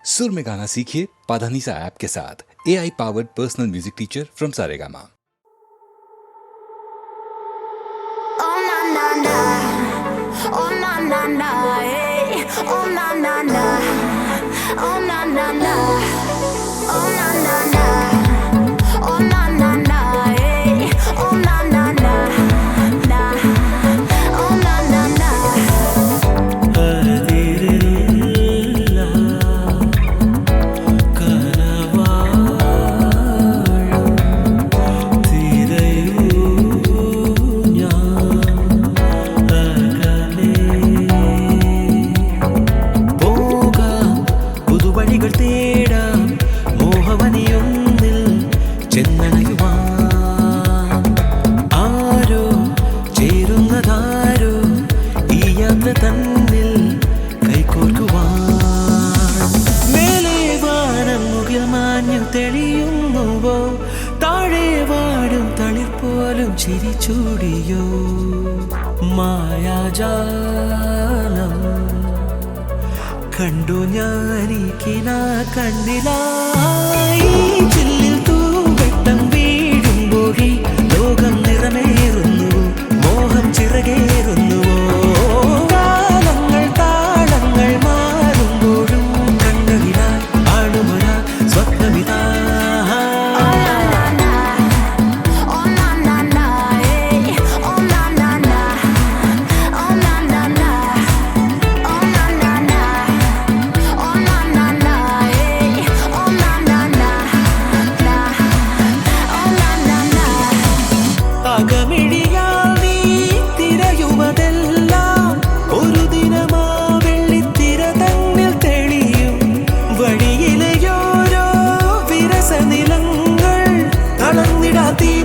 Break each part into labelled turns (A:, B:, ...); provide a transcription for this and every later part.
A: सुर में गाना सीखिए पाधानीसा ऐप के साथ। AI powered personal music teacher from Saregama.
B: Oh na na na, oh na na na, hey. Oh na na na, oh na na na, oh na na na, oh na na na, hey. Oh na na na, na, oh na na na.
C: ചിരിച്ചൂടിയോ മായാജാലം കണ്ടു ഞാനിക്കിനാ കണ്ണിലായി ചില്ലിൽ തൂവെട്ടം വീഴുമ്പോഴി ലോകം നിറമേറുന്നു മോഹം ചിറകേറുന്നുവോ കാലങ്ങൾ താളങ്ങൾ മാറുമ്പോഴും കണ്ണുകിലായി ആളുമൊരാ സ്വപ്നമിതാ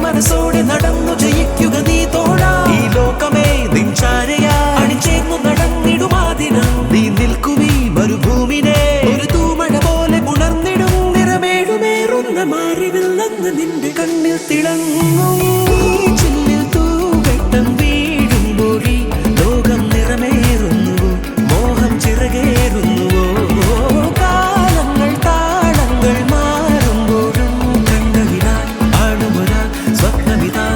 C: മനസ്സോടെ നടന്നു ജയിക്കുക നീ തോഴാ ഈ ലോകമേ നിൻചാരയാ അണിചേർന്നു നടന്നിടുമാതിനം നീ നിൽക്കുമീ മരുഭൂമിനെ ഒരു തൂമഴ പോലെ ഉണർന്നിടും നിറമേഴുമേറുന്ന മാറിവിൽ അങ്ങ് നിന്റെ കണ്ണിൽ തിളങ്ങും ചില്ലിൽ തൂവെട്ടം വീഴുമ്പോഴി ലോകം നിറമേറുന്നുവോ മോഹം ചിറകേറുന്നുവോ കാലങ്ങൾ താളങ്ങൾ മാറുമ്പോഴും കണ്ണകിലായി ആടുമൊരാ സ്വപ്നമിതാ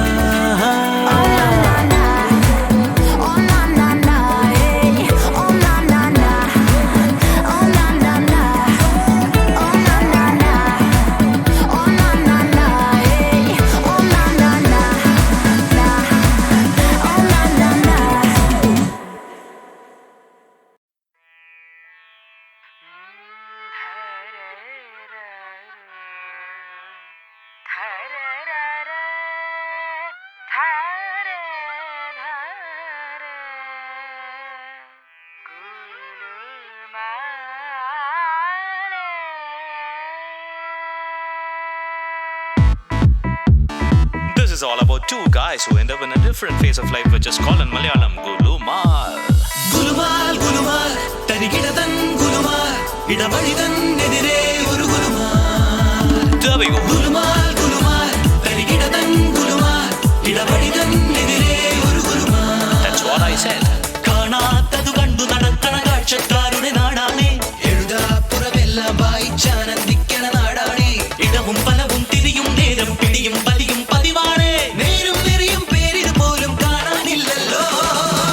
D: This is all about two guys who end up in a different phase of life, which is called in Malayalam Gulumal.
C: Gulumal Gulumal തരികിടതൻ Gulumal ഇടവഴിതൻ എതിരെ ഒരു ഗുലുമാൽ ഗുലുമാൽ ഗുലുമാൽ തരികിടതൻ ഗുലുമാൽ ഇടവഴിതൻ എതിരെ ഒരു Gulumal.
D: That's what I said.
C: കാണാത്തതു കണ്ടു നടക്കണ കാഴ്ചക്കാരുടെ നാടാണേ എഴുതാപ്പുറമെല്ലാം വായിച്ചാനന്ദിക്കണ നാടാണേ ഇടവും പലവും തിരിയും നേരം പിടിയും പതിയും പതിവാണേ നേരും നെറിയും പേരിത് പോലും കാണാനില്ലല്ലോ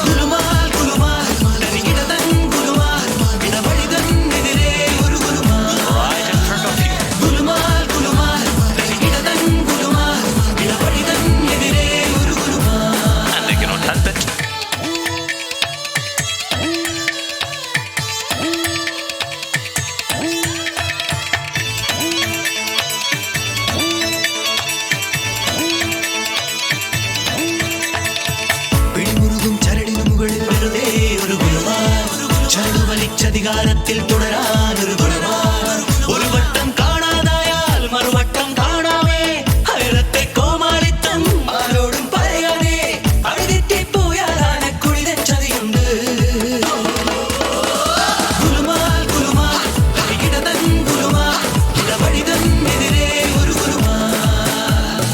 C: ഗുലുമാൽ ഗുലുമാൽ തരികിടതൻ ഗുലുമാൽ ഇടവഴിതൻ എതിരെ ഒരു Gulumal
D: Right in front of you.
C: Gulumal Gulumal തരികിടതൻ Gulumal ഇടവഴിതൻ എതിരെ ഒരു Gulumal.
D: And they cannot help it.
C: പിടിമുറുകും ചരടിനു മുകളിൽ വെറുതെ ഒരു ഗുലുമാൽ ചരടു വലിച്ചധികാരത്തിൽ തുടരാനൊരു ഗുലുമാൽ. ഒരു വട്ടം കാണാതായാൽ മറുവട്ടം കാണാമേ അയലത്തെ കോമാളിത്തം ആരോടും പറയാനേ അഴുതെറ്റിപ്പോയാൽ ആനക്കുഴി തെച്ചതിയുണ്ട് ഗുലുമാൽ ഗുലുമാൽ തരികിടതൻ ഗുലുമാൽ ഇടവഴിതൻ എതിരെ ഒരു ഗുലുമാൽ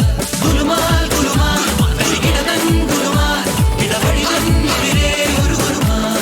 C: ഗുലുമാൽ ഗുലുമാൽ തരികിടതൻ ഗുലുമാൽ ഇടവഴിതൻ എതിരെ ഒരു ഗുലുമാൽ.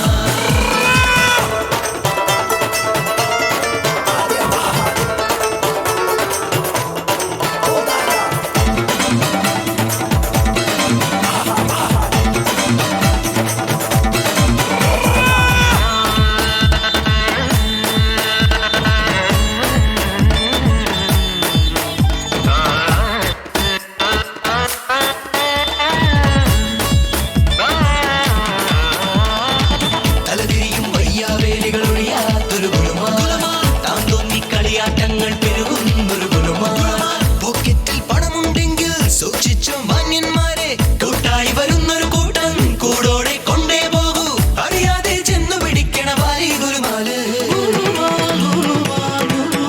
C: സ്വപ്നങ്ങൾ പെരുകുന്നൊരു ഗുലുമാൽ. പോക്കറ്റിൽ പണമുണ്ടെങ്കിൽ സൂക്ഷിച്ചോ മാന്യന്മാരെ, കൂട്ടായി വരുന്നൊരു കൂട്ടം കൂടോടെ കൊണ്ടേ പോകൂ, അറിയാതെ ചെന്നു പിടിക്കണ വാരി ഗുലുമാല്.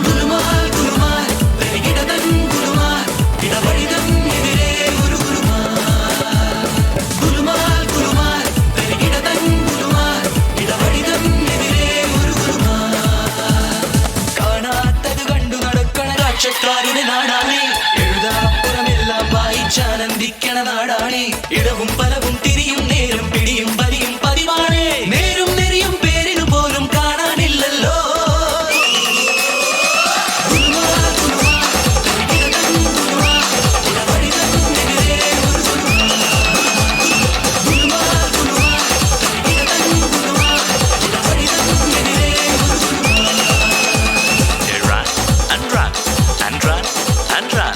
C: ഗുലുമാൽ ഗുലുമാൽ തരികിടതൻ ഗുലുമാൽ, ഇടവഴിതൻ എതിരെ ഒരു ഗുലുമാൽ. ഗുലുമാൽ ഗുലുമാൽ തരികിടതൻ ഗുലുമാൽ, ഇടവഴിതൻ എതിരെ ഒരു ഗുലുമാൽ. കാണാത്തത് കണ്ടു നടക്കണ കാഴ്ചക്കാരുടെ നാടാണേ, എഴുതാപ്പുറമെല്ലാം വായിച്ചാനന്ദിക്കണ നാടാണേ. ഇടവും പലവും തിരിയും നേരും പിടിയും പരിയും പതിവാണേ, നേരും നെറിയും പേരിനു പോലും കാണാനില്ലല്ലോ. ഗുലുമാൽ ഗുലുമാൽ തരികിടതൻ ഗുലുമാൽ, ഇടവഴിതൻ എതിരെ ഒരു ഗുലുമാൽ. ഗുലുമാൽ ഗുലുമാൽ തരികിടതൻ ഗുലുമാൽ, ഇടവഴിതൻ എതിരെ ഒരു Gulumal.
D: They ran and ran and ran and ran,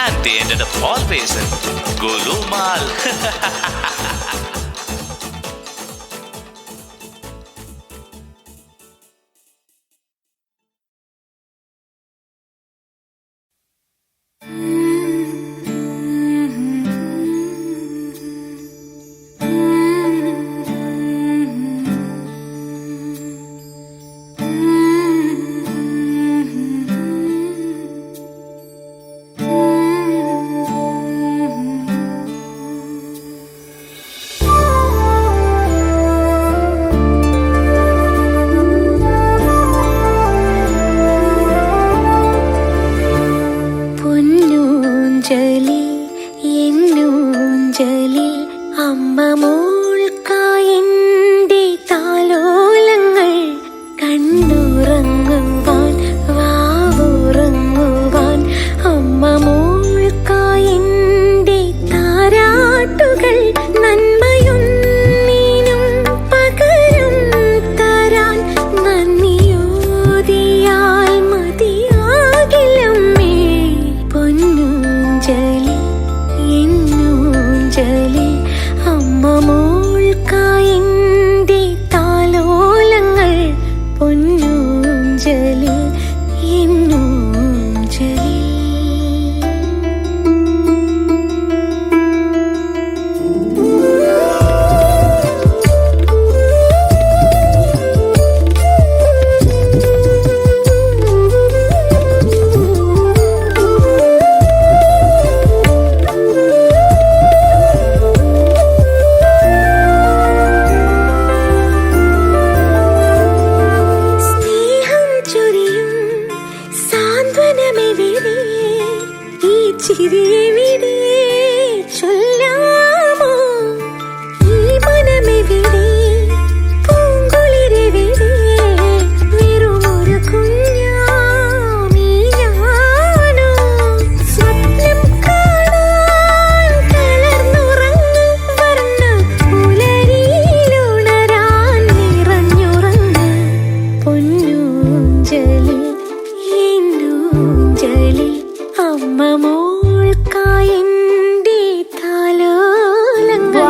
D: and they ended up always in Gulumal.
E: പൊന്നൂഞ്ചലിൽ എന്നൂഞ്ചലിൽ അമ്മ മോൾക്കായെന്റെ താലോലങ്ങൾ, കണ്ണുറങ്ങുവാൻ വാവുറങ്ങുവാൻ അമ്മ മോൾക്കായെന്റെ താരാട്ടുകൾ, നന്മയൊന്നിനും പകരം തരാൻ നന്ദിയോതിയാൽ മതിയാകില്ലമ്മേ. പൊന്നൂഞ്ചലിൽ എന്നൂഞ്ചലിൽ അമ്മ മോൾക്കായെന്റെ താലോലങ്ങൾ, പൊന്നൂഞ്ചലിൽ എന്നൂഞ്ചലിൽ. സ്നേഹം ചൊരിയും സാന്ത്വനമെവിടെ, ഈ ചിരിയെവിടെ ചൊല്ലാമോ, ഈ മനമെവിടെ പൂങ്കുളിരെവിടെ, വെറുമൊരു കുഞ്ഞാമീ ഞാനോ. സ്വപ്നം കാണാൻ തളർന്നുറങ്ങും വർണ്ണ പുലരിയിലുണരാൻ നിറഞ്ഞുറങ്ങ്. പൊന്നൂഞ്ചലിൽ എന്നൂഞ്ചലിൽ അമ്മ മോൾക്കായെന്റെ താലോലങ്ങൾ.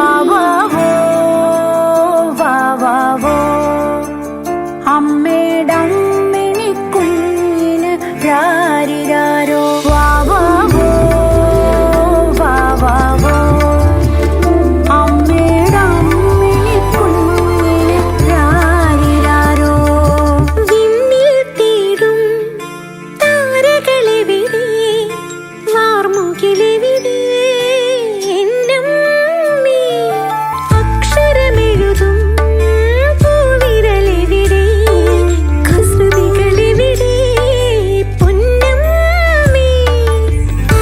E: അമ്മേടമ്മിണി കുഞ്ഞിന് രാരിരാരോ, അമ്മേടമ്മിണി കുഞ്ഞിന് രാരിരാരോ. വിണ്ണിൽ തേടും താരകളെവിടെ, വാർമുകിലെവിടെ എന്നമ്മേ, അക്ഷരമെഴുതും പൂവിരലെവിടെ, കുസൃതികളെവിടെ പൊന്നമ്മേ.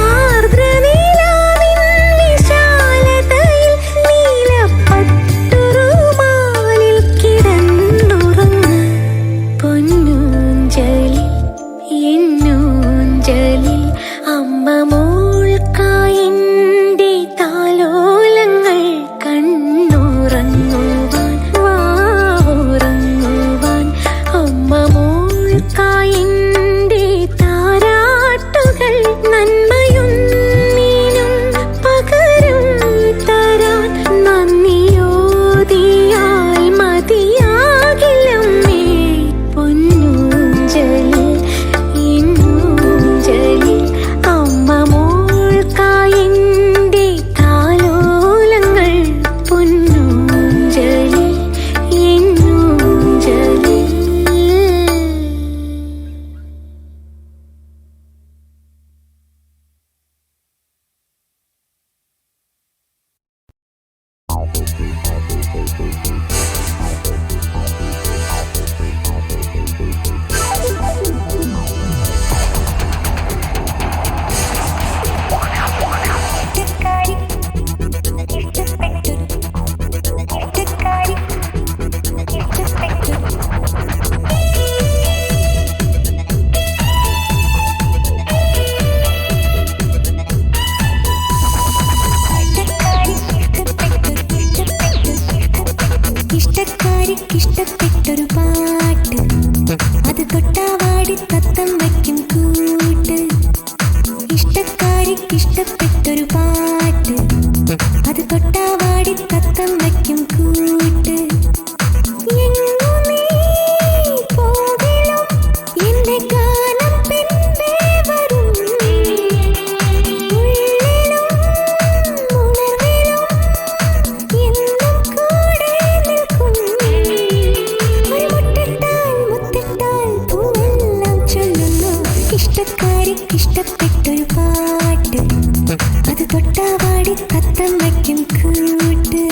E: ആർദ്രനിലാവിൻ വിശാലതയിൽ നീലപ്പട്ടുറുമാലിൽ കിടന്നുറങ്ങ്. പൊന്നൂഞ്ചലിൽ എന്നൂഞ്ചലിൽ അമ്മ മോൾക്കായെന്റെ താലോലങ്ങൾ, കണ്ണുറങ്ങുവാൻ വാവുറങ്ങുവാൻ അമ്മ മോൾക്കായെന്റെ താരാട്ടുകൾ, നന്മയൊന്നിനും പകരം തരാൻ നന്ദിയോതിയാൽ മതിയാകില്ലമ്മേ. പൊന്നൂഞ്ചലിൽ എന്നൂഞ്ചലിൽ തൊട്ടാവാടി തത്തം വയ്ക്കും കൂട്ട് ഇഷ്ടക്കാരിക്കിഷ്ടപ്പെട്ടൊരു പാട്ട് അത് തൊട്ടാവാടി തത്തം വയ്ക്കും കൂട്ട് എങ്ങു നീ പോകിലും എന്റെ ഗാനം പിൻപേ വരും ഉള്ളിലും ഉണർവിലും എന്നും കൂടെ നിൽക്കും ഒരു മുത്തിട്ടാൽ പൂവെല്ലാം ചൊല്ലുന്നു ഇഷ്ടക്കാരിക്കിഷ്ടപ്പെട്ടൊരു പാട്ട് അത് തൊട്ടാവാടി തത്തം വയ്ക്കും കൂട്ട്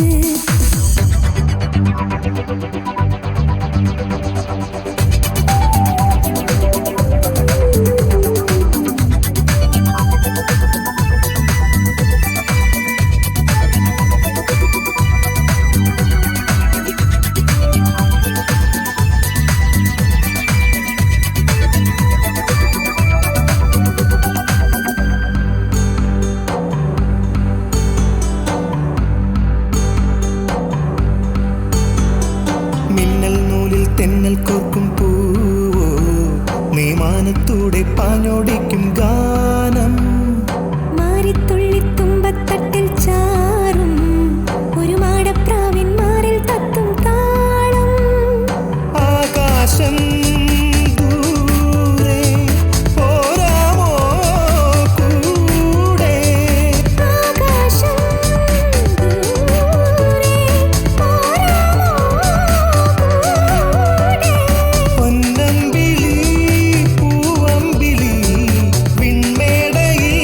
C: മിന്നൽ നൂലിൽ തെന്നൽ കോർക്കും പൂവോ നീ മാനത്തൂടെ പാഞ്ഞോടിക്കും ഗാനം
E: മാറിത്തുള്ളി തുമ്പത്തട്ടിൽ ചാറും ഒരു മാടപ്രാവിൻ മാറിൽ തത്തും താളം
C: ആകാശം ദൂരെ പോരാമോ കൂടെ
E: ആകാശം ദൂരെ പോരാമോ കൂടെ
C: പൊന്നമ്പിളി പൂവമ്പിളി വിൺമേടയിൽ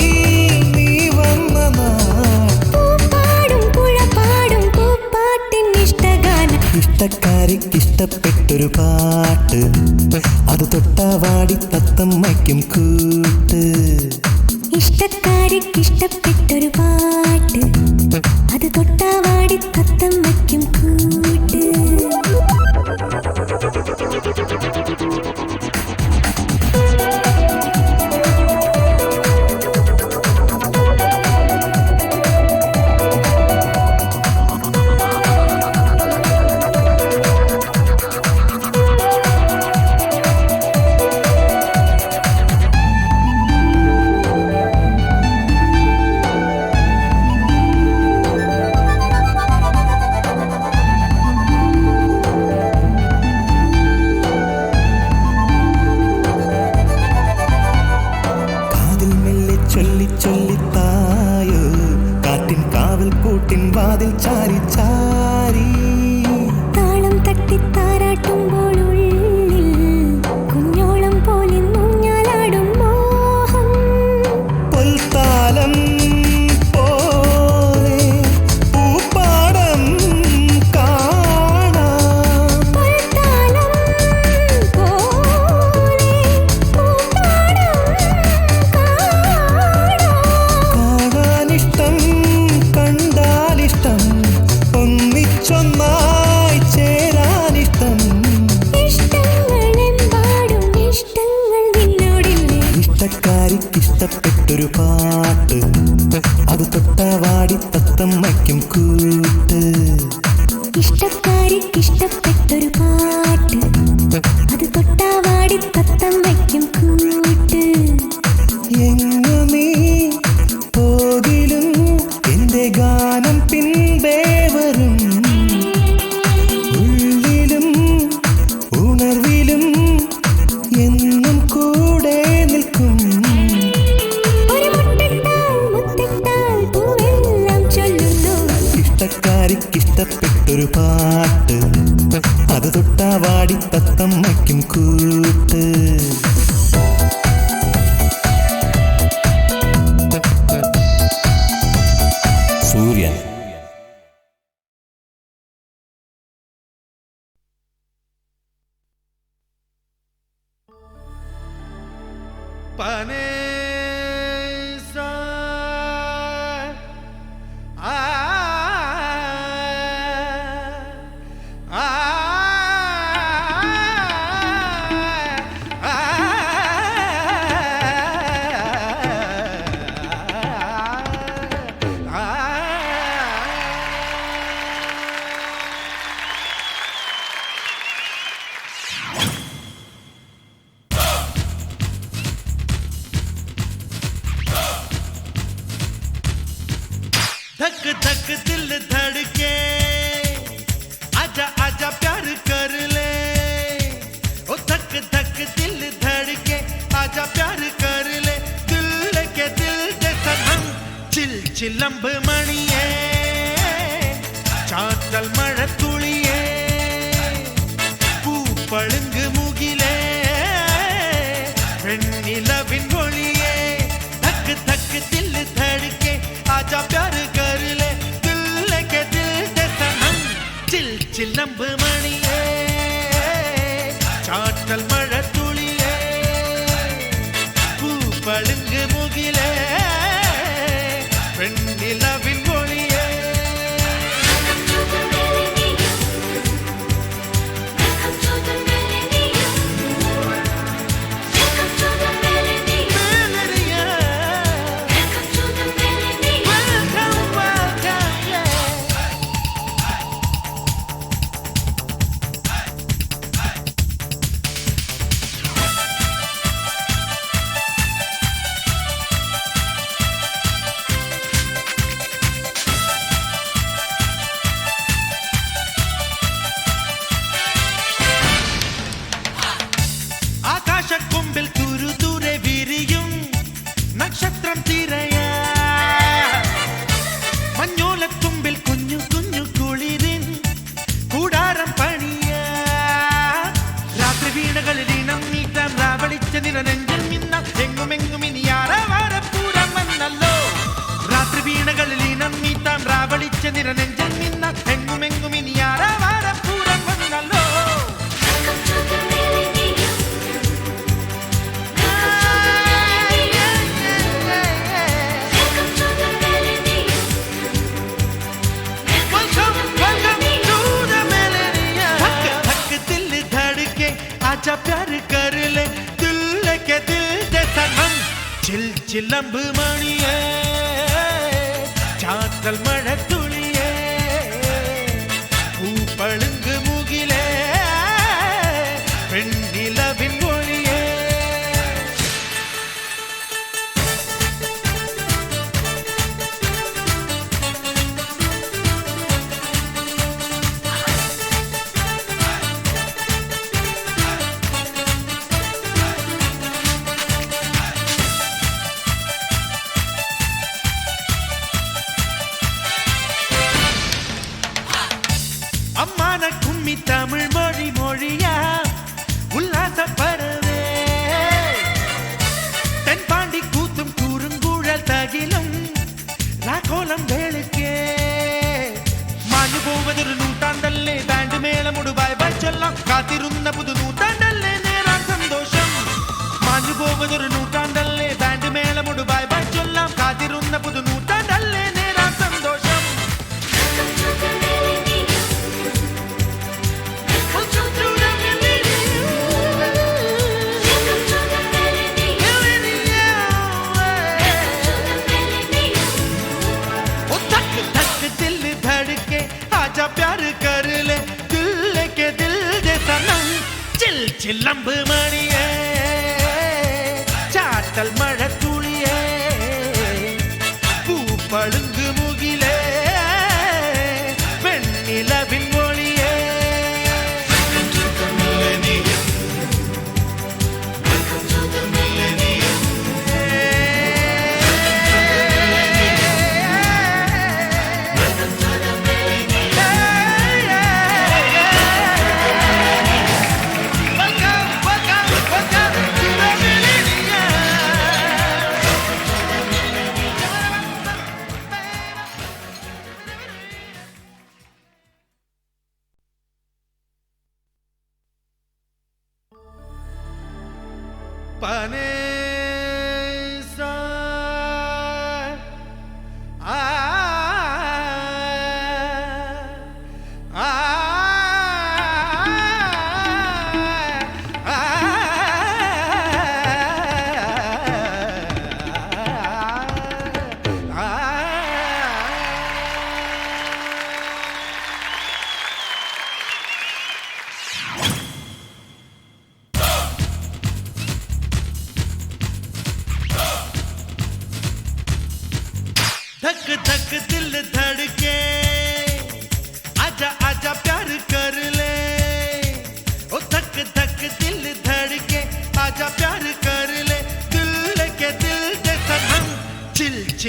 C: നീ വന്ന നാൾ
E: പൂപ്പാടും പുഴപ്പാടും പൂപ്പാട്ടിൻ ഇഷ്ടഗാനം
C: ഇഷ്ടക്കാരിക്കിഷ്ടപ്പെട്ടൊരു പാട്ട് അത് തൊട്ടാവാടി തത്തമ്മയ്ക്കും കൂട്ട്
E: ഇഷ്ടക്കാരിക്കിഷ്ടപ്പെട്ടൊരു പാട്ട് അത് തൊട്ടാവാടി തത്തം വയ്ക്കും കൂട്ട്
C: കാതിൽ മെല്ലെ ചൊല്ലി ചൊല്ലിത്തായോ കാറ്റിൻ കാവൽ കൂട്ടിൻ വാതിൽ ചാരി ചാരി
E: താളം തട്ടി താരാട്ടുമ്പോൾ ഉള്ളിൽ കുഞ്ഞോളം പോലെ നൂഞ്ഞാലാടും മോഹം
C: പൊൽത്താലം പോലെ പൂപ്പാടം കാണാം
E: പൊൽത്താലം പോലെ പൂപ്പാടം കാണാം
C: കാണാനിഷ്ടം കണ്ടാലിഷ്ടം ഒന്നിച്ചൊന്നായി ചേരാനിഷ്ടം
E: ഇഷ്ടങ്ങളെമ്പാടും ഇഷ്ടങ്ങൾ നിന്നോടില്ലേ
C: ഇഷ്ടക്കാരിക്കിഷ്ടപ്പെട്ടൊരു പാട്ട് അത് തൊട്ടാവാടി തത്തമ്മയ്ക്കും കൂട്ട്
E: ഇഷ്ടക്കാരിക്കിഷ്ടപ്പെട്ടൊരു പാട്ട് അത് തൊട്ടാവാടി തത്തം വയ്ക്കും കൂട്ട്
C: എങ്ങു നീ പോകിലും എന്റെ ഗാനം പിൻപേ വരും ഉള്ളിലും ഉണർവിലും എന്നും കൂടെ നിൽക്കും
E: ഒരു മുത്തിട്ടാൽ പൂവെല്ലാം ചൊല്ലുന്നു
C: ഇഷ്ടക്കാരിക്കിഷ്ടപ്പെട്ടൊരു പാട്ട് അത് തൊട്ടാവാടി തത്തമ്മയ്ക്കും കൂട്ട് സൂര്യൻ
F: പനേ സാ ആ ആ आजा प्यार कर ले दिल के दिल दे सनम चिल चिलंब मणिये चातल मழை துளியே பூ பழுங்கு முகிலே வெண்ணிலவின் ஒளியே தக்கு தக்கு दिल धड़के आजा प्यार कर ले दिल के दिल दे सनम चिल चिलंब मणिये चाटल मழை துளியே பூ பழுங்கு முகிலே வெண்ணிலவின் ஒளியே ആകാശക്കൊമ്പിൽ തുരുതുരെ വിരിയും നക്ഷത്രം തിരയാ മഞ്ഞോലത്തുമ്പിൽ കുഞ്ഞു കുഞ്ഞു കുളിരിൻ കൂടാരം പണിയാ രാത്രി വീണകളിൽ ഇനം നീട്ടാം രാവളിച്ച നിറനെഞ്ചിൽ മിന്നാം എങ്ങുമെങ്ങും ഇനി ആരവാരപ്പൂരം വന്നല്ലോ രാത്രി വീണകളിൽ ഇനം നീട്ടാം രാവളിച്ച നിറനെഞ്ചിൽ മിന്നാം എങ്ങുമെങ്ങും ഇനി ആരവാരപ്പൂരം വന്നല്ലോ आजा प्यार कर ले दिल के दिल दे सनम चिल चिलंब मणिये चातल मழை துளியே பூ பழுங்கு முகிலே வெண்ணிலவின் ஒளியே அம்மான கும்மி தமிழ் மொழி மொழியா உல்லாச பறவே தென்பாண்டி கூத்தும் கூறுங்குழல் தகிலும் ராகோலம் வேளுக்கே മാഞ്ഞു പോവതൊരു നൂറ്റാണ്ടല്ലേ ബാൻഡ് മേളമുടു ബൈ ബൈ ചൊല്ലാം കാത്തിരുന്ന പുതു നൂറ്റാണ്ടല്ലേ നേരാൻ സന്തോഷം മാഞ്ഞു പോവതൊരു നൂറ്റാണ്ടല്ലേ ബാൻഡ് മേളമുടു ബൈ ബൈ ചൊല്ലാം കാത്തിരുന്ന പുതു നൂറ്റാണ്ടല്ലേ നേരാൻ സന്തോഷം दिल धड़के आजा प्यार कर ले दिल के दिल दे सनम चिल चिलंब मणिये चाटल मழை துளியே பூ பழுங்கு முகிலே வெண்ணிலவின் ஒளியே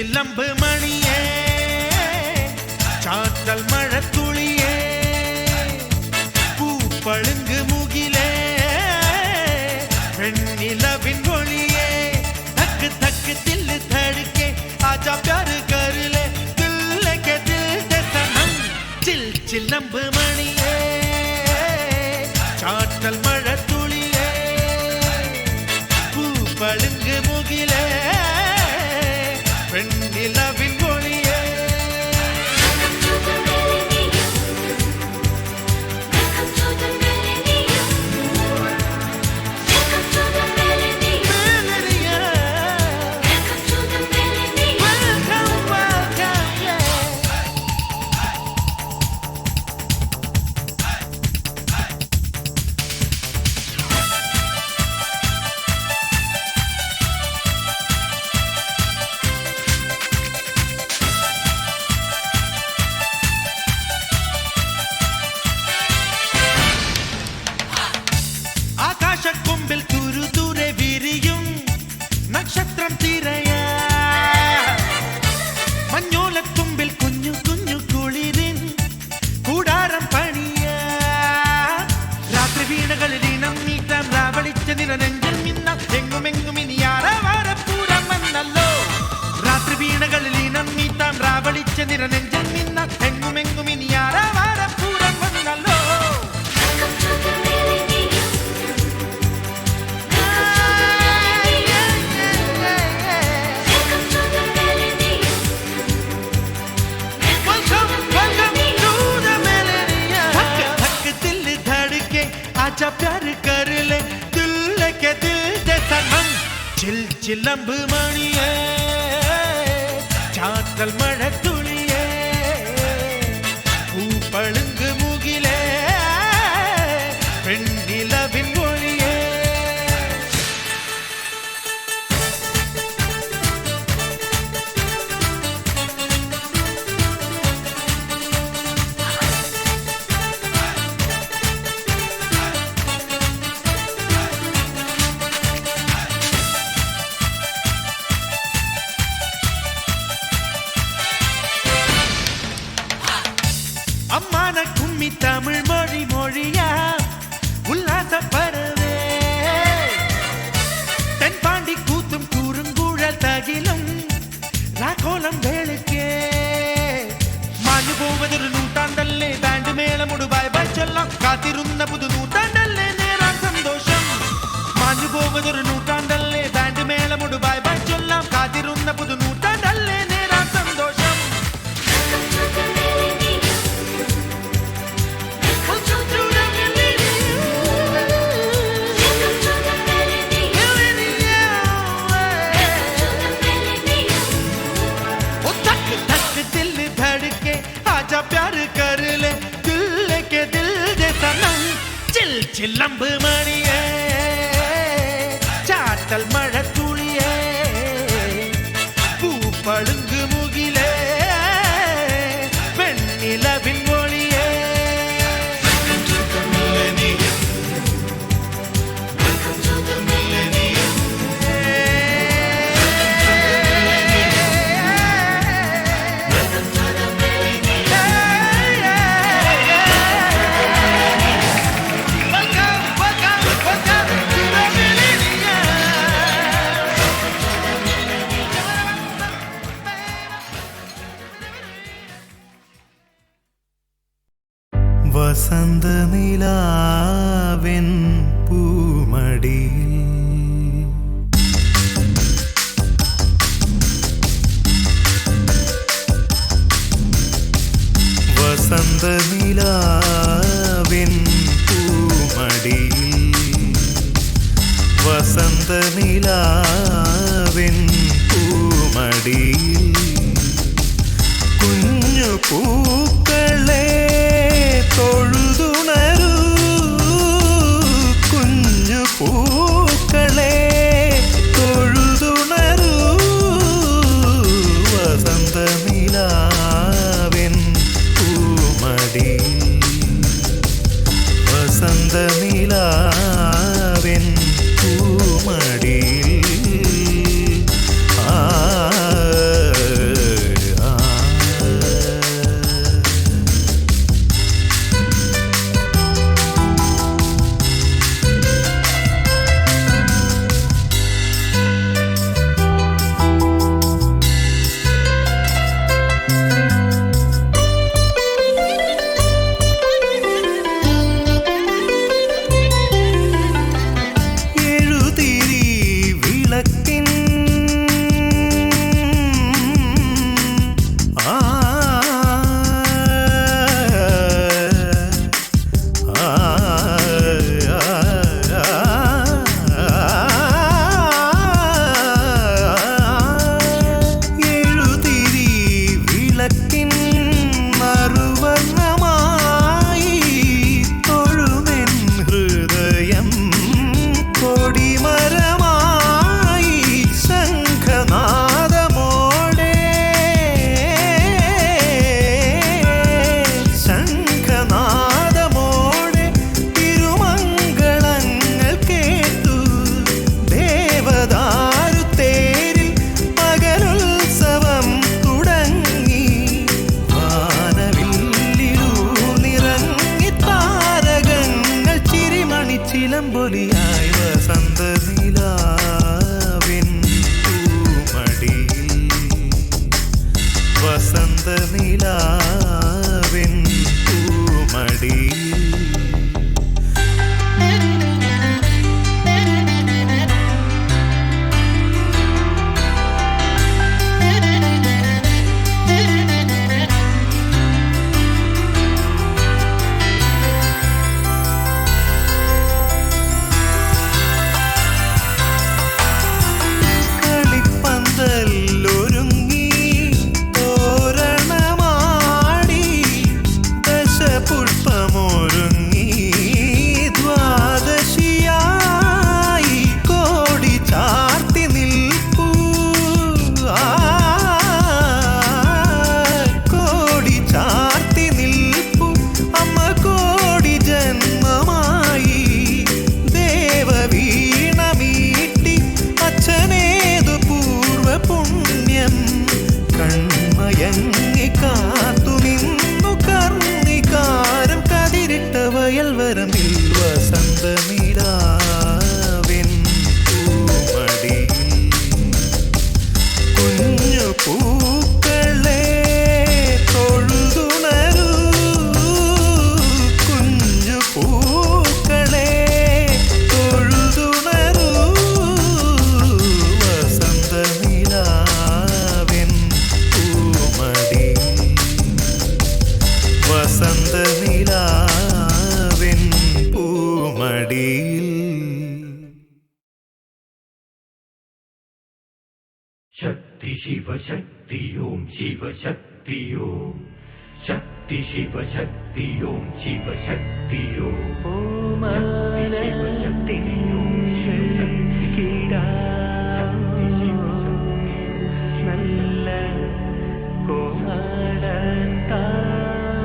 F: ചില്ലമ്പ് മണിയേ ചാറ്റൽ മഴത്തുളിയേ പൂപ്പളുങ്ക് മുകിലേ വെണ്ണിലവിൻ ഒളിയേ തക്ക് തക്ക് ദിൽ ധड़के आजा प्यार कर ले दिल लेके दिल दे सनम चिल चिलंब मणिये चाटल मഴത്തുളിയേ പൂപ്പളുങ്ക് മുകിലേ വെണ്ണിലവിൻ ഒളിയേ ആകാശക്കൊമ്പിൽ തുരുതുരെ വിരിയും നക്ഷത്രം തിരയാ മഞ്ഞോലത്തുമ്പിൽ കുഞ്ഞു കുഞ്ഞു കുളിരിൻ കൂടാരം പണിയാ രാത്രി വീണകളിൽ ഇനം നീട്ടാൻ രാവളിച്ച നില നെഞ്ചിൽ മിന്നാം എങ്ങുമെങ്ങും ഇനി ആരവാരപ്പൂരം വന്നല്ലോ രാത്രി വീണകളിൽ ഇനം നീട്ടാൻ രാവളിച്ച നില നെഞ്ചിൽ മിന്നാം എങ്ങുമെങ്ങും ഇനി ആരവാരപ്പൂരം വന്നല്ലോ आजा प्यार कर ले दिल लेके दिल दे सनम चिल चिलंब मणिये चाटल मഴത്തുളിയേ പൂപ്പളുങ്ക് മുകിലേ വെണ്ണിലവിൻ ഒളിയേ அம்மான கும்மி தமிழ் மொழி மொழியா உல்லாச பறவே தென்பாண்டி கூத்தும் கூறுங்குழல் தகிலும் ராகோலம் வேளுக்கே മാഞ്ഞു പോവതൊരു നൂറ്റാണ്ടല്ലേ ബാൻഡ് മേളമുടു ബൈ ബൈ ചൊല്ലാം കാത്തിരുന്ന പുതു നൂറ്റാണ്ടല്ലേ നേരാൻ സന്തോഷം മാഞ്ഞു പോവതൊരു നൂറ്റാണ്ടല്ലേ ബാൻഡ് മേളമുടു ബൈ ബൈ ചൊല്ലാം കാത്തിരുന്ന പുതു നൂറ്റാണ്ടല്ലേ നേരാൻ സന്തോഷം आजा प्यार कर ले दिल लेके दिल दे सनम चिल चिलंब मणिये चाटल मഴത്തുളിയേ പൂപ്പളുങ്ക് മുകിലേ വെണ്ണിലവിൻ ഒളിയേ
G: വസന്ത നിലാവെൻ പൂമടിയിൽ വസന്ത നിലാവെൻ പൂമടിയിൽ വസന്ത നിലാവെൻ പൂമടിയിൽ കുഞ്ഞു പൂക്കളെ തൊഴുതുണരൂ കുഞ്ഞു പൂക്കളെ തൊഴുതുണരൂ വസന്ത നിലാവെൻ പൂമടി വസന്ത നിലാവെൻ പൂമടി ആ
H: शक्ति शिव शक्ति ओम शिव शक्ति ओम शक्ति शिव शक्ति ओम शिव शक्ति ओम शक्ति शिव शक्ति ओम शिव शक्ति शक्ति शिव शक्ति നല്ല കോമളൻ താമരപ്പൂ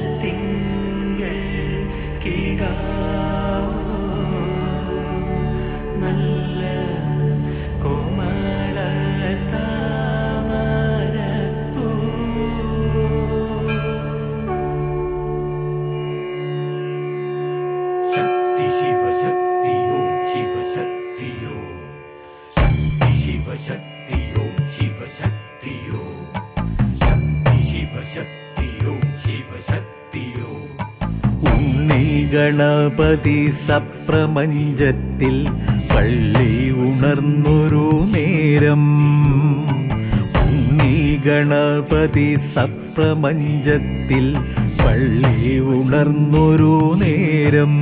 H: ഓമനത്തിങ്കൾ കിടാവോ നല്ല കോമള താമരപ്പൂ शक्ति शिव शक्ति ओम शिव शक्ति ओम शक्ति शिव शक्ति ओम शिव शक्ति ओम शक्ति शिव शक्ति ओम शिव शक्ति ओम
G: ഉണ്ണി ഗണപതി സപ്രപഞ്ചത്തിൽ പള്ളി ഉണർന്നൊരു നേരം ഉണ്ണി ഗണപതി സപ്രപഞ്ചത്തിൽ പള്ളി ഉണർന്നൊരു നേരം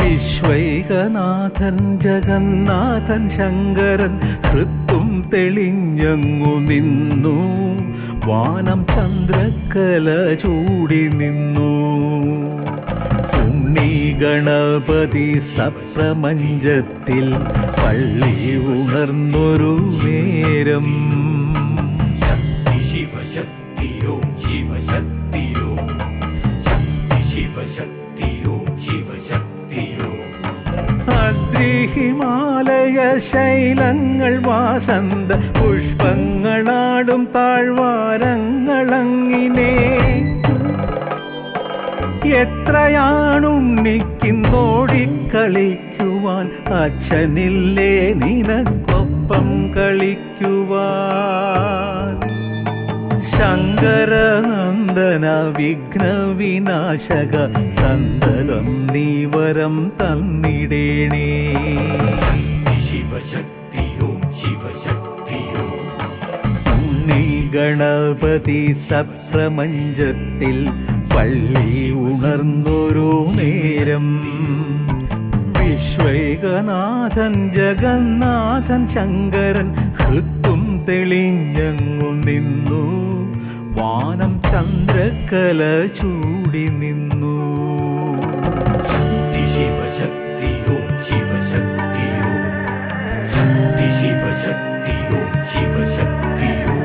G: വിശ്വൈകനാഥൻ ജഗന്നാഥൻ ശങ്കരൻ ഹൃത്തും തെളിഞ്ഞങ്ങു നിന്നു വാനം ചന്ദ്രക്കല ചൂടി നിന്നു ഉണ്ണി ഗണപതി സപ്രപഞ്ചത്തിൽ പള്ളി ഉണർന്നൊരു നേരം
H: शक्ति शिव शक्ति ओम शिव शक्ति ओम शक्ति शिव शक्ति ओम शिव शक्ति ओम
G: അദ്രിഹിമാലയ ശൈലങ്ങൾ വാസന്ത പുഷ്പങ്ങളാടും താഴ്വാരങ്ങളങ്ങിനെ എത്രയാണുണ്ണിക്കിന്നോടിക്കളിക്കുവാൻ അച്ഛനില്ലേ നിനക്കൊപ്പം കളിക്കുവാൻ ശങ്കരനന്ദന വിഘ്നവിനാശക സന്തതം നീവരം തന്നിടേണേ
H: शिव शक्ति ओम शिव शक्ति ओम
G: ഉണ്ണി ഗണപതി സപ്രപഞ്ചത്തിൽ പള്ളി ഉണർന്നൊരു നേരം വിശ്വൈകനാഥൻ ജഗന്നാഥൻ ശങ്കരൻ ഹൃത്തും തെളിഞ്ഞങ്ങു നിന്നു വാനം ചന്ദ്രക്കല ചൂടി നിന്നു
H: शक्ति शिव शक्ति ओम शिव शक्ति ओम शक्ति शिव शक्ति ओम शिव शक्ति ओम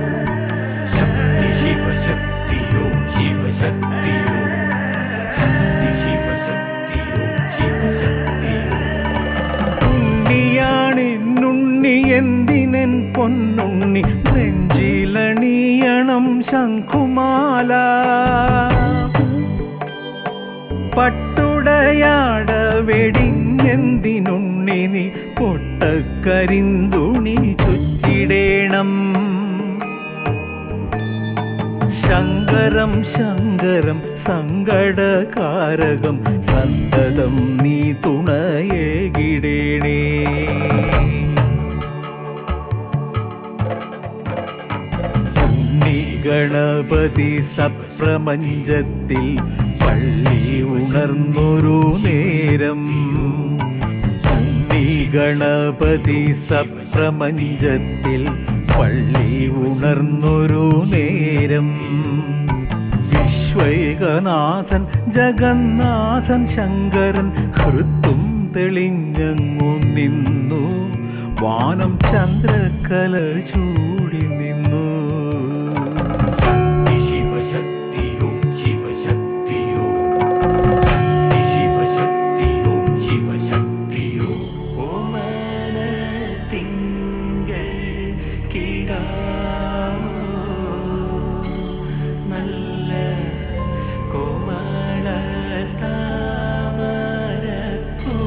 H: शक्ति शिव शक्ति ओम शिव शक्ति ओम शक्ति शिव शक्ति ओम शिव शक्ति ओम
G: ഉണ്ണിയാണെന്നുണ്ണി എന്തിനൻ പൊന്നുണ്ണി നെഞ്ചിലണിയണം ശംഖുമാല പട്ടുടയാട വെടിഞ്ഞെന്തിനുണ്ണി നീ പൊട്ടക്കരിന്തുണി ചുറ്റിടേണം ശങ്കരം ശങ്കരം സങ്കടകാരകം സന്തതം നീ തുണയേകിടേണേ ഉണ്ണി ഗണപതി സപ്രപഞ്ചത്തിൽ പള്ളി ഉണർന്നൊരു നേരം ഉണ്ണി ഗണപതി സപ്രപഞ്ചത്തിൽ പള്ളി ഉണർന്നൊരു നേരം വിശ്വൈകനാഥൻ ജഗന്നാഥൻ ശങ്കരൻ ഹൃത്തും തെളിഞ്ഞങ്ങു നിന്നു വാനം ചന്ദ്രക്കല ചൂടി നിന്നു
H: शिव शक्ति ओम शिव शक्ति ओम शक्ति शिव शक्ति ओम शिव शक्ति ओम ഓമനത്തിങ്കൾ കിടാവോ നല്ല കോമള താമരപ്പൂ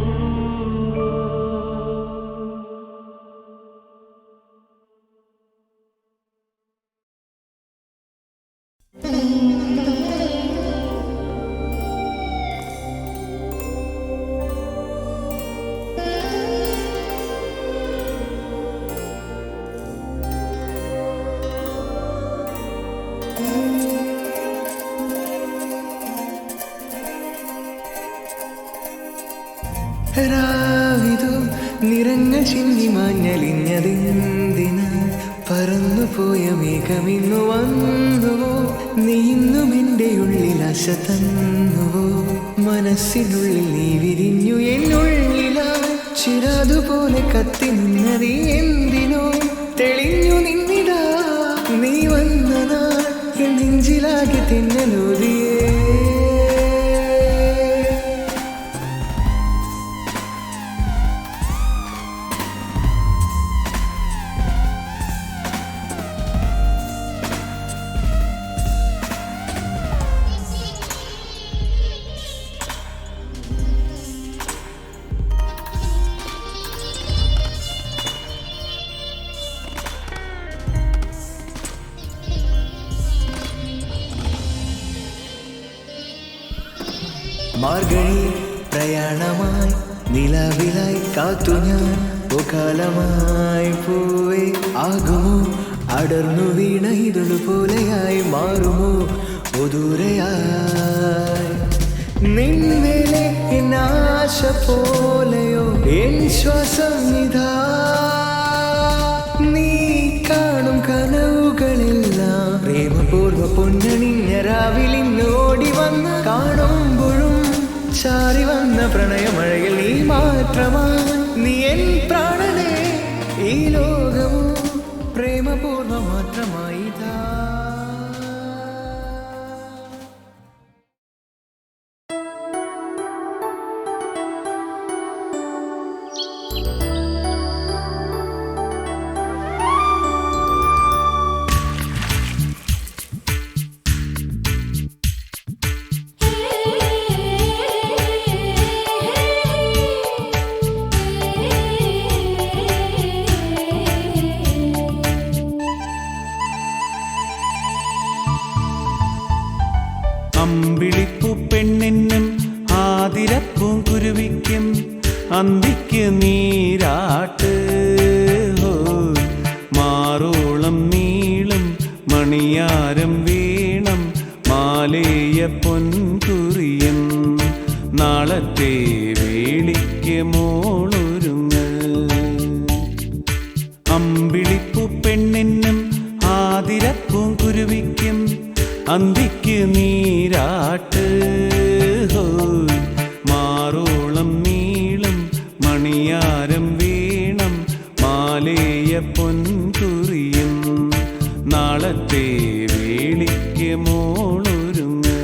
I: രാവിതു നിറങ്ങൾ ചിന്നി മാഞ്ഞലിഞ്ഞതെന്തിന് പറന്നുപോയ മേഘമിന്നു വന്നുവോ നീ ഇന്നും എൻ്റെ ഉള്ളിൽ ആശ തന്നുവോ മനസ്സിനുള്ളിൽ നീ വിരിഞ്ഞു എന്നുള്ളിലാ ചിരാതുപോലെ കത്തി നിന്നതി എന്തിനോ തെളിഞ്ഞു നിന്നിടാ നീ വന്ന നാൾ നെഞ്ചിലാകെ തിന്നലോതിയേ മാർഗഴി പ്രയാണമായി നിലവിലായി കാത്തു ഞാൻ കാലമായി പോവേ ആകുമോ അടർന്നു വീണ ഇതളു പോലെയായി മാറുമോ ദൂരെയായി നിന്നേലെ ആശ പോലെയോ എൻ ശ്വാസം ഇതാ നീ കാണും കനവുകളെല്ലാം പ്രേമപൂർവ്വ പൊന്നണിഞ്ഞ രാവിലിന്ന് ഓടി വന്ന് കാണുമ്പോഴും ചാരി വന്ന പ്രണയമഴയിൽ നീ മാത്രമായി നീ എൻ പ്രാണനെ ഈ ലോകമോ പ്രേമപൂർവ്വ മാത്രമായി
F: അമ്പിളിപ്പൂ പെണ്ണിനും ആതിരപ്പൂം കുരുവിക്കും അന്തിക്ക് നീരാട്ട് മാറോളം നീളും മണിയാരം വീണം മാലേയ പൊൻകുറിയൻ നാളത്തെ വേളിക്ക് മോളൊരുങ്ങ് അമ്പിളിപ്പൂ പെണ്ണിനും ആതിരപ്പൂം കുരുവിക്കും അന്തിക്ക് നീരാട്ട് മാറോളം നീളും മണിയാരം വീണം മാലേയ പൊൻകുറിയും നാളത്തെ വേളിക്ക് മോളൊരുങ്ങ്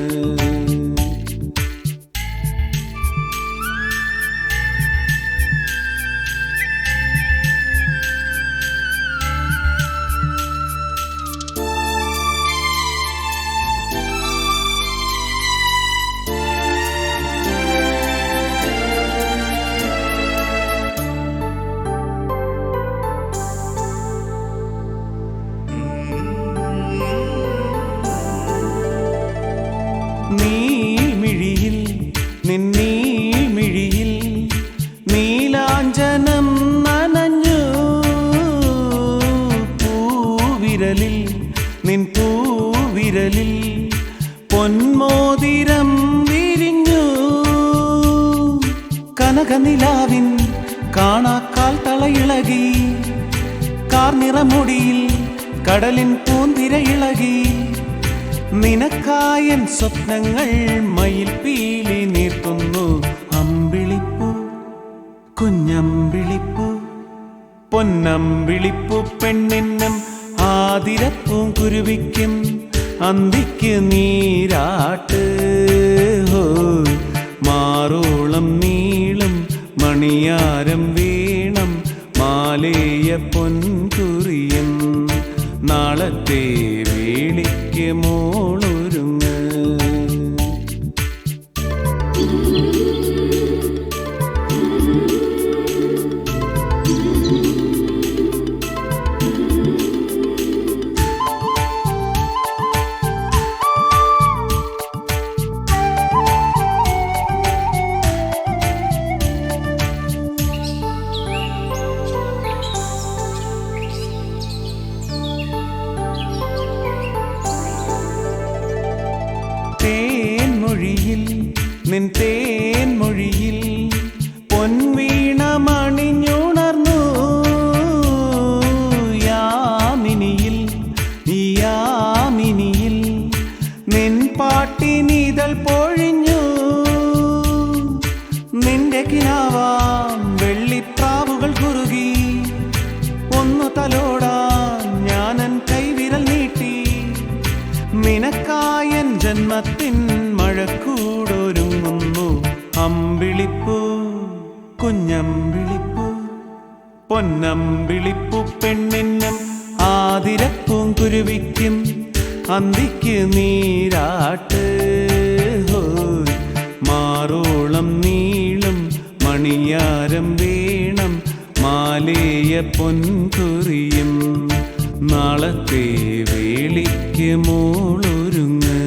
F: നീമിഴിയിൽ നിന്നീമിഴിയിൽ നീലാഞ്ജനം നനഞ്ഞു പൂവിരലിൽ നിൻ പൂവിരലിൽ പൊന്മോതിരം വിരിഞ്ഞു കനകനിലാവിൻ കാണാക്കാൽ തളയിളകി കാർനിറമുടിയിൽ കടലിൻ പൂന്തിര ഇളകി നിനക്കായൻ സ്വപ്നങ്ങൾ മയിൽ പീലി നീർത്തുന്നു അമ്പിളിപ്പൂ കുഞ്ഞമ്പിളിപ്പൂ പൊന്നമ്പിളിപ്പൂ പെണ്ണിനും ആതിരപ്പൂം കുരുവിക്കും അന്തിക്ക് നീരാട്ട് മാറോളം നീളും മണിയാരം വീണം മാലേയ പൊൻകുറിയും നാളത്തെ വേളിക്ക് മോളൊരുങ്ങ് തേൻമൊഴിയിൽ നിൻ തേൻമൊഴിയിൽ പൊൻവീണമണിഞ്ഞുണർന്നു യാമിനിയിൽ യാമിനിയിൽ നിൻ പാട്ടിനിതൾ പൊഴിഞ്ഞു നിന്റെ കിനാവാം വെള്ളിപ്രാവുകൾ കുറുകി ഒന്നു തലോടാൻ ഞാനൻ കൈവിരൽ നീട്ടി നിനക്കായൻ ജന്മത്തിൻ മഴക്കൂടൊരുങ്ങുന്നു അമ്പിളിപ്പൂ കുഞ്ഞമ്പിളിപ്പൂ പൊന്നമ്പിളിപ്പൂ പെണ്ണിനും ആതിരപ്പൂം കുരുവിക്കും അന്തിക്ക് നീരാട്ട് ഹോയ് മാറോളം നീളും മണിയാരം വീണം മാലേയ പൊൻകുറിയും നാളത്തെ വേളിക്ക് മോളൊരുങ്ങ്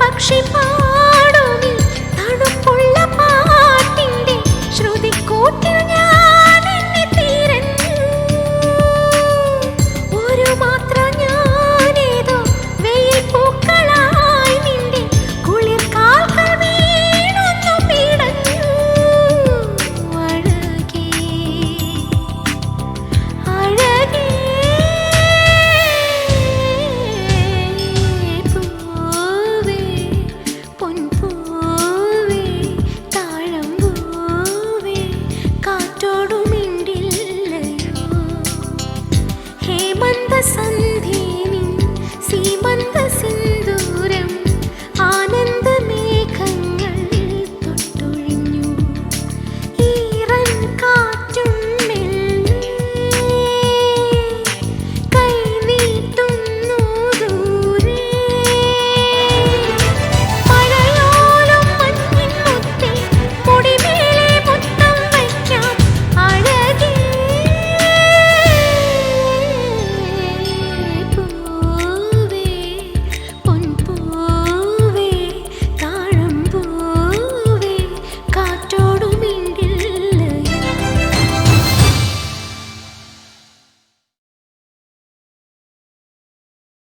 E: പക്ഷി